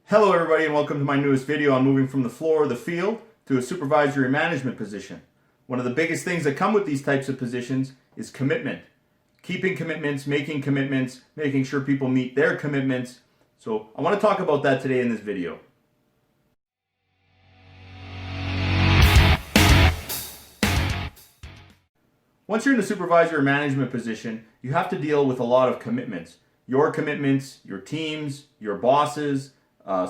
Hello everybody and welcome to my newest video on moving from the floor of the field to a supervisory management position. One of the biggest things that come with these types of positions is commitment. Keeping commitments, making sure people meet their commitments. So I want to talk about that today in this video. Once you're in a supervisory management position, you have to deal with a lot of commitments. Your commitments, your teams, your bosses,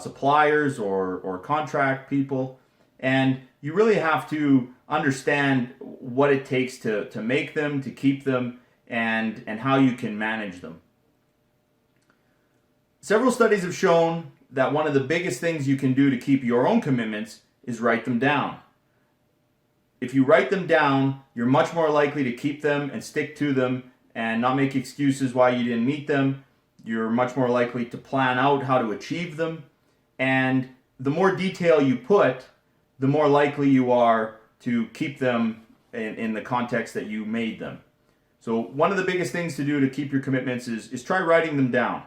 suppliers or contract people, and you really have to understand what it takes to make them, to keep them, and how you can manage them. Several studies have shown that one of the biggest things you can do to keep your own commitments is write them down. If you write them down, you're much more likely to keep them and stick to them and not make excuses why you didn't meet them. You're much more likely to plan out how to achieve them. And the more detail you put, the more likely you are to keep them in the context that you made them. So one of the biggest things to do to keep your commitments is try writing them down.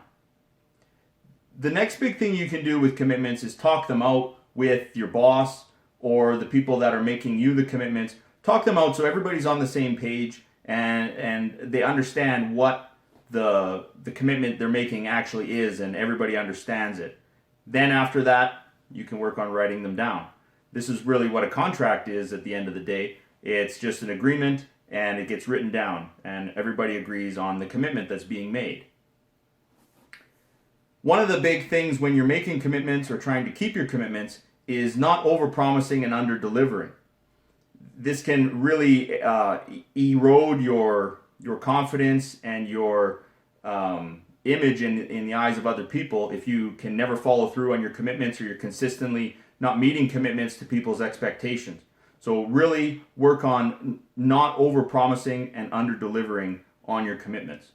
The next big thing you can do with commitments is talk them out with your boss or the people that are making you the commitments. Talk them out so everybody's on the same page and they understand what the commitment they're making actually is, and everybody understands it. Then after that, you can work on writing them down. This is really what a contract is at the end of the day. It's just an agreement and it gets written down and everybody agrees on the commitment that's being made. One of the big things when you're making commitments or trying to keep your commitments is not over-promising and under-delivering. This can really erode your confidence and your image in the eyes of other people if you can never follow through on your commitments or you're consistently not meeting commitments to people's expectations. So really work on not over-promising and under-delivering on your commitments.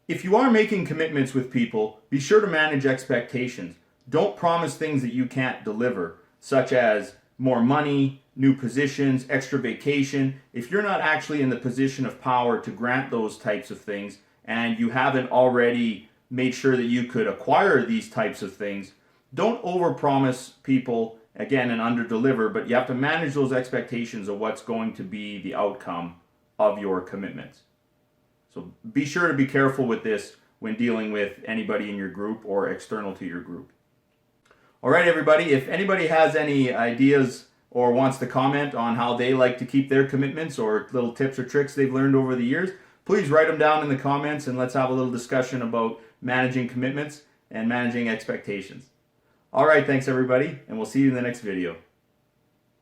If you are making commitments with people, be sure to manage expectations. Don't promise things that you can't deliver, such as more money, new positions, extra vacation. If you're not actually in the position of power to grant those types of things, and you haven't already made sure that you could acquire these types of things, don't overpromise people, again, and underdeliver, but you have to manage those expectations of what's going to be the outcome of your commitments. So be sure to be careful with this when dealing with anybody in your group or external to your group. All right, everybody, if anybody has any ideas or wants to comment on how they like to keep their commitments or little tips or tricks they've learned over the years, please write them down in the comments and let's have a little discussion about managing commitments and managing expectations. All right, thanks everybody, and we'll see you in the next video.